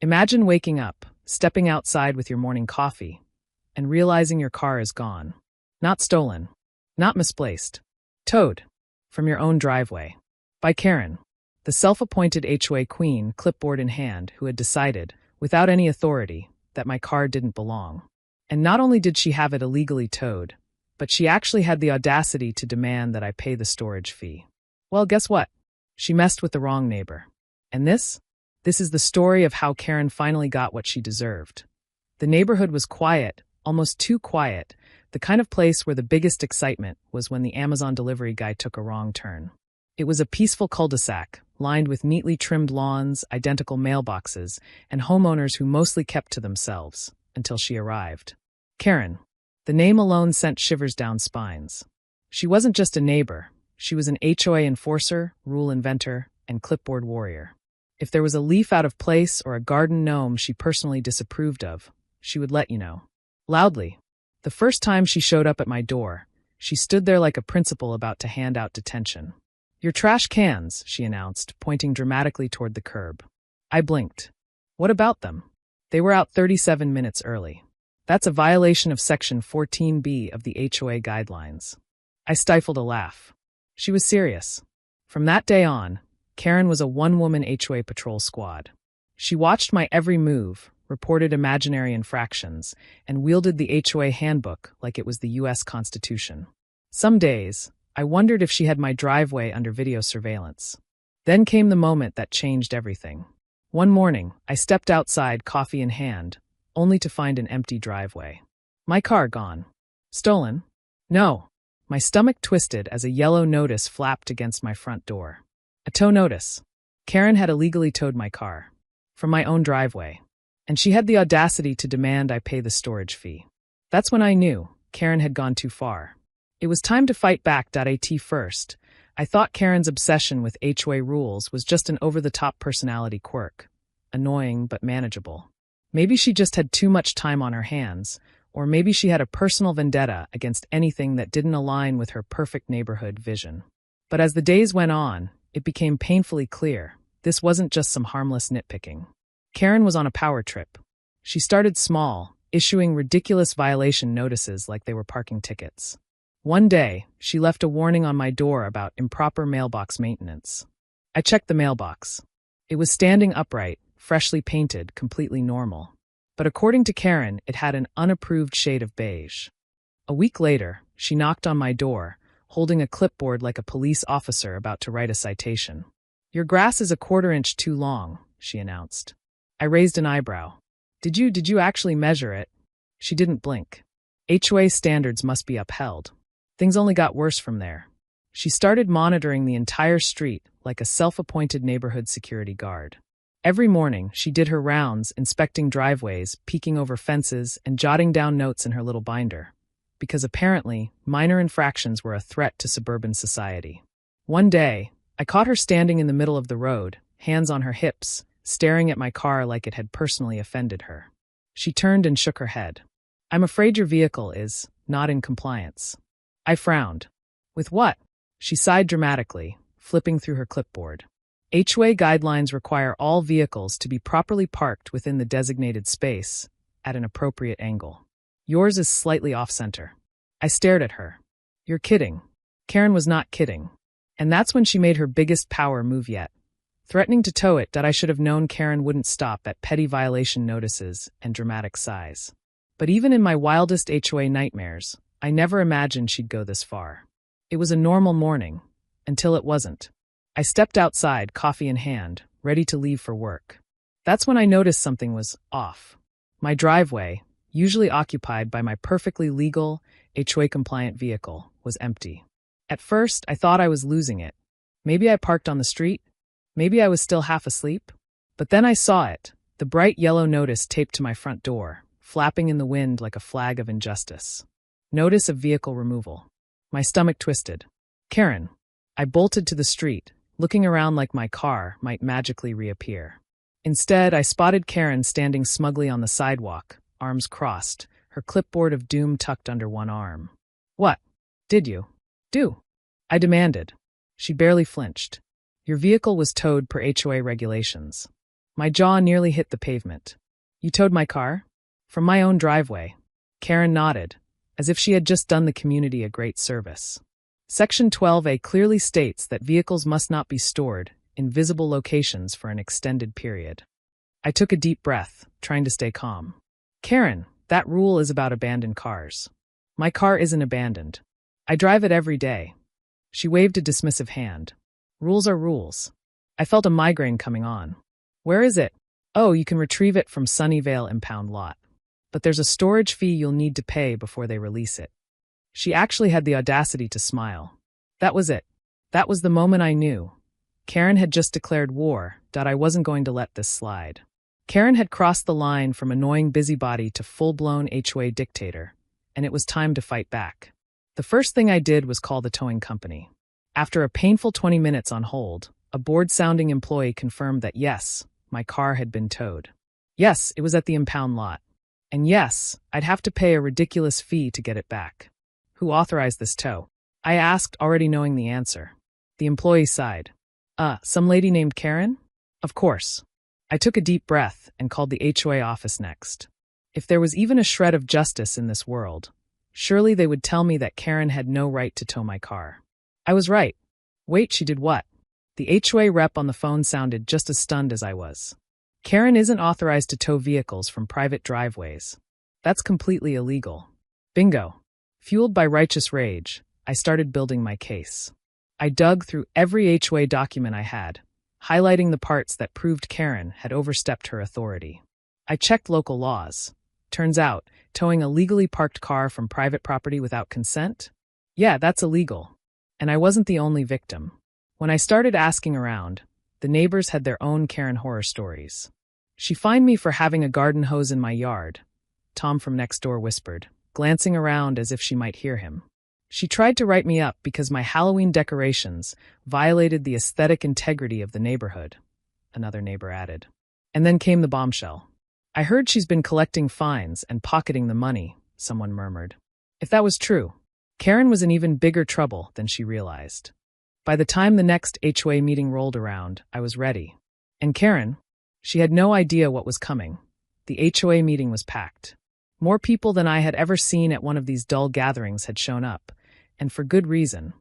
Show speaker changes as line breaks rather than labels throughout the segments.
Imagine waking up, stepping outside with your morning coffee, and realizing your car is gone. Not stolen. Not misplaced. Towed. From your own driveway. By Karen, the self-appointed HOA queen, clipboard in hand, who had decided, without any authority, that my car didn't belong. And not only did she have it illegally towed, but she actually had the audacity to demand that I pay the storage fee. Well, guess what? She messed with the wrong neighbor. And this is the story of how Karen finally got what she deserved. The neighborhood was quiet, almost too quiet, the kind of place where the biggest excitement was when the Amazon delivery guy took a wrong turn. It was a peaceful cul-de-sac, lined with neatly trimmed lawns, identical mailboxes, and homeowners who mostly kept to themselves, until she arrived. Karen. The name alone sent shivers down spines. She wasn't just a neighbor, she was an HOA enforcer, rule inventor, and clipboard warrior. If there was a leaf out of place or a garden gnome she personally disapproved of, she would let you know. Loudly. The first time she showed up at my door, she stood there like a principal about to hand out detention. "Your trash cans," she announced, pointing dramatically toward the curb. I blinked. What about them? They were out 37 minutes early. That's a violation of Section 14B of the HOA guidelines. I stifled a laugh. She was serious. From that day on, Karen was a one-woman HOA patrol squad. She watched my every move, reported imaginary infractions, and wielded the HOA handbook like it was the U.S. Constitution. Some days, I wondered if she had my driveway under video surveillance. Then came the moment that changed everything. One morning, I stepped outside, coffee in hand, only to find an empty driveway. My car gone. Stolen? No. My stomach twisted as a yellow notice flapped against my front door. A tow notice. Karen had illegally towed my car. From my own driveway. And she had the audacity to demand I pay the storage fee. That's when I knew Karen had gone too far. It was time to fight back. At first, I thought Karen's obsession with HOA rules was just an over-the-top personality quirk. Annoying but manageable. Maybe she just had too much time on her hands, or maybe she had a personal vendetta against anything that didn't align with her perfect neighborhood vision. But as the days went on, it became painfully clear this wasn't just some harmless nitpicking. Karen was on a power trip. She started small, issuing ridiculous violation notices like they were parking tickets. One day, she left a warning on my door about improper mailbox maintenance. I checked the mailbox. It was standing upright, freshly painted, completely normal. But according to Karen, it had an unapproved shade of beige. A week later, she knocked on my door, holding a clipboard like a police officer about to write a citation. "Your grass is a 1/4 inch too long," she announced. I raised an eyebrow. Did you actually measure it?" She didn't blink. HOA standards must be upheld. Things only got worse from there. She started monitoring the entire street like a self-appointed neighborhood security guard. Every morning, she did her rounds, inspecting driveways, peeking over fences, and jotting down notes in her little binder. Because apparently, minor infractions were a threat to suburban society. One day, I caught her standing in the middle of the road, hands on her hips, staring at my car like it had personally offended her. She turned and shook her head. "I'm afraid your vehicle is not in compliance." I frowned. "With what?" She sighed dramatically, flipping through her clipboard. HOA guidelines require all vehicles to be properly parked within the designated space, at an appropriate angle. Yours is slightly off-center. I stared at her. "You're kidding." Karen was not kidding. And that's when she made her biggest power move yet. Threatening to tow it. I should have known Karen wouldn't stop at petty violation notices and dramatic sighs. But even in my wildest HOA nightmares, I never imagined she'd go this far. It was a normal morning, until it wasn't. I stepped outside, coffee in hand, ready to leave for work. That's when I noticed something was off. My driveway, usually occupied by my perfectly legal, HOA-compliant vehicle, was empty. At first, I thought I was losing it. Maybe I parked on the street? Maybe I was still half asleep? But then I saw it, the bright yellow notice taped to my front door, flapping in the wind like a flag of injustice. Notice of vehicle removal. My stomach twisted. "Karen." I bolted to the street, looking around like my car might magically reappear. Instead, I spotted Karen standing smugly on the sidewalk, arms crossed, her clipboard of doom tucked under one arm. "What did you do?" I demanded. She barely flinched. "Your vehicle was towed per HOA regulations." My jaw nearly hit the pavement. You towed my car? From my own driveway. Karen nodded, as if she had just done the community a great service. Section 12A clearly states that vehicles must not be stored in visible locations for an extended period. I took a deep breath, trying to stay calm. Karen, that rule is about abandoned cars. My car isn't abandoned. I drive it every day. She waved a dismissive hand. Rules are rules. I felt a migraine coming on. Where is it? Oh, you can retrieve it from Sunnyvale impound lot. But there's a storage fee you'll need to pay before they release it. She actually had the audacity to smile. That was it. That was the moment I knew. Karen had just declared war, that I wasn't going to let this slide. Karen had crossed the line from annoying busybody to full-blown HOA dictator, and it was time to fight back. The first thing I did was call the towing company. After a painful 20 minutes on hold, a bored-sounding employee confirmed that yes, my car had been towed. Yes, it was at the impound lot. And yes, I'd have to pay a ridiculous fee to get it back. Who authorized this tow? I asked, already knowing the answer. The employee sighed. Some lady named Karen? Of course. I took a deep breath and called the HOA office next. If there was even a shred of justice in this world, surely they would tell me that Karen had no right to tow my car. I was right. Wait, she did what? The HOA rep on the phone sounded just as stunned as I was. Karen isn't authorized to tow vehicles from private driveways. That's completely illegal. Bingo. Fueled by righteous rage, I started building my case. I dug through every HOA document I had, highlighting the parts that proved Karen had overstepped her authority. I checked local laws. Turns out, towing a legally parked car from private property without consent? Yeah, that's illegal. And I wasn't the only victim. When I started asking around, the neighbors had their own Karen horror stories. She fined me for having a garden hose in my yard, Tom from next door whispered, glancing around as if she might hear him. She tried to write me up because my Halloween decorations violated the aesthetic integrity of the neighborhood, another neighbor added. And then came the bombshell. I heard she's been collecting fines and pocketing the money, someone murmured. If that was true, Karen was in even bigger trouble than she realized. By the time the next HOA meeting rolled around, I was ready. And Karen, she had no idea what was coming. The HOA meeting was packed. More people than I had ever seen at one of these dull gatherings had shown up, and for good reason.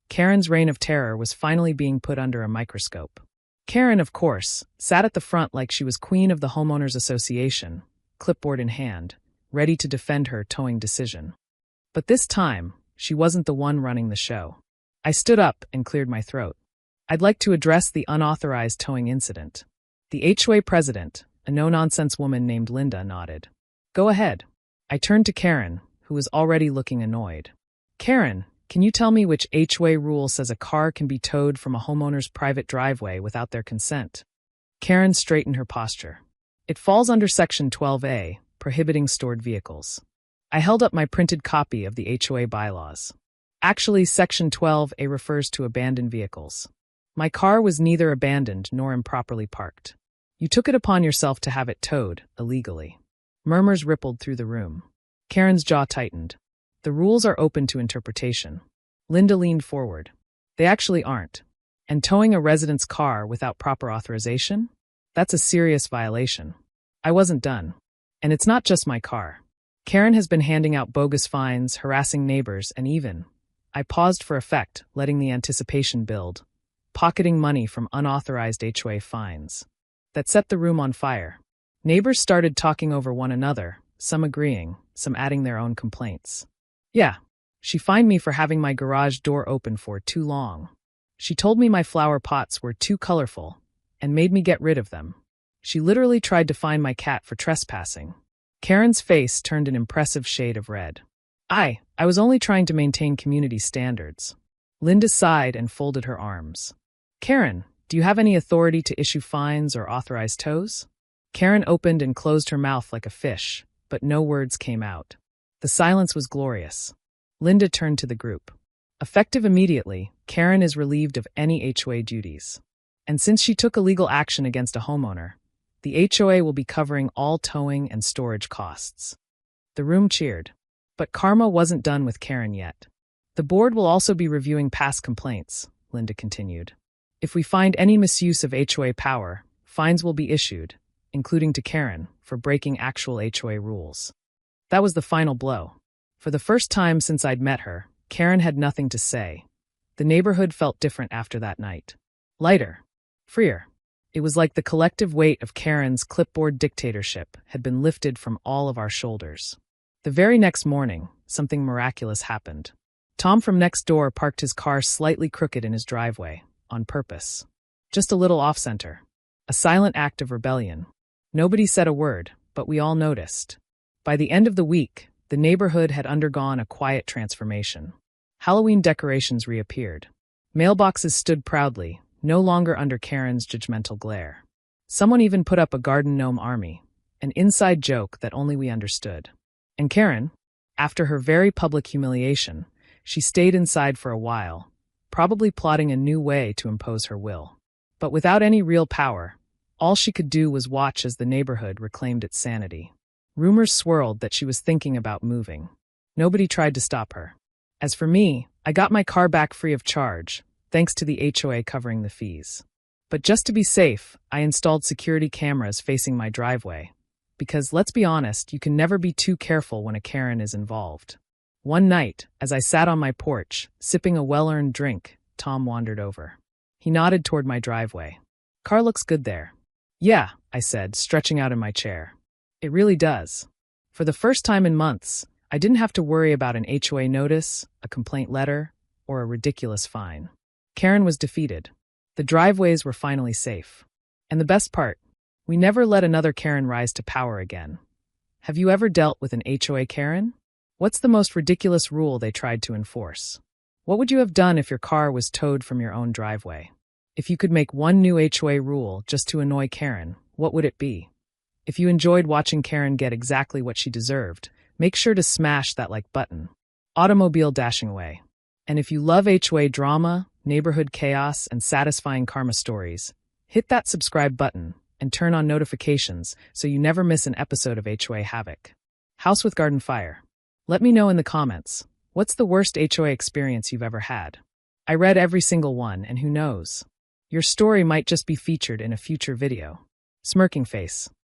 Karen's reign of terror was finally being put under a microscope. Karen, of course, sat at the front like she was queen of the homeowners association, clipboard in hand, ready to defend her towing decision. But this time, she wasn't the one running the show. I stood up and cleared my throat. I'd like to address the unauthorized towing incident. The HOA president, a no-nonsense woman named Linda, nodded. Go ahead. I turned to Karen, who was already looking annoyed. Karen, can you tell me which HOA rule says a car can be towed from a homeowner's private driveway without their consent? Karen straightened her posture. It falls under Section 12A, prohibiting stored vehicles. I held up my printed copy of the HOA bylaws. Actually, Section 12A refers to abandoned vehicles. My car was neither abandoned nor improperly parked. You took it upon yourself to have it towed, illegally. Murmurs rippled through the room. Karen's jaw tightened. The rules are open to interpretation. Linda leaned forward. They actually aren't. And towing a resident's car without proper authorization? That's a serious violation. I wasn't done. And it's not just my car. Karen has been handing out bogus fines, harassing neighbors, and even, I paused for effect, letting the anticipation build, pocketing money from unauthorized HOA fines. That set the room on fire. Neighbors started talking over one another, some agreeing, some adding their own complaints. Yeah, she fined me for having my garage door open for too long. She told me my flower pots were too colorful and made me get rid of them. She literally tried to fine my cat for trespassing. Karen's face turned an impressive shade of red. I was only trying to maintain community standards. Linda sighed and folded her arms. Karen, do you have any authority to issue fines or authorize tows? Karen opened and closed her mouth like a fish, but no words came out. The silence was glorious. Linda turned to the group. Effective immediately, Karen is relieved of any HOA duties. And since she took illegal action against a homeowner, the HOA will be covering all towing and storage costs. The room cheered. But karma wasn't done with Karen yet. The board will also be reviewing past complaints, Linda continued. If we find any misuse of HOA power, fines will be issued, including to Karen, for breaking actual HOA rules. That was the final blow. For the first time since I'd met her, Karen had nothing to say. The neighborhood felt different after that night. Lighter. Freer. It was like the collective weight of Karen's clipboard dictatorship had been lifted from all of our shoulders. The very next morning, something miraculous happened. Tom from next door parked his car slightly crooked in his driveway, on purpose. Just a little off-center. A silent act of rebellion. Nobody said a word, but we all noticed. By the end of the week, the neighborhood had undergone a quiet transformation. Halloween decorations reappeared. Mailboxes stood proudly, no longer under Karen's judgmental glare. Someone even put up a garden gnome army, an inside joke that only we understood. And Karen, after her very public humiliation, she stayed inside for a while, probably plotting a new way to impose her will. But without any real power, all she could do was watch as the neighborhood reclaimed its sanity. Rumors swirled that she was thinking about moving. Nobody tried to stop her. As for me, I got my car back free of charge, thanks to the HOA covering the fees. But just to be safe, I installed security cameras facing my driveway. Because, let's be honest, you can never be too careful when a Karen is involved. One night, as I sat on my porch, sipping a well-earned drink, Tom wandered over. He nodded toward my driveway. "Car looks good there." "Yeah," I said, stretching out in my chair. "It really does." For the first time in months, I didn't have to worry about an HOA notice, a complaint letter, or a ridiculous fine. Karen was defeated. The driveways were finally safe. And the best part, we never let another Karen rise to power again. Have you ever dealt with an HOA Karen? What's the most ridiculous rule they tried to enforce? What would you have done if your car was towed from your own driveway? If you could make one new HOA rule just to annoy Karen, what would it be? If you enjoyed watching Karen get exactly what she deserved, make sure to smash that like button. Automobile dashing away. And if you love HOA drama, neighborhood chaos, and satisfying karma stories, hit that subscribe button and turn on notifications so you never miss an episode of HOA Havoc. House with Garden Fire. Let me know in the comments, what's the worst HOA experience you've ever had? I read every single one, and who knows? Your story might just be featured in a future video. Smirking face.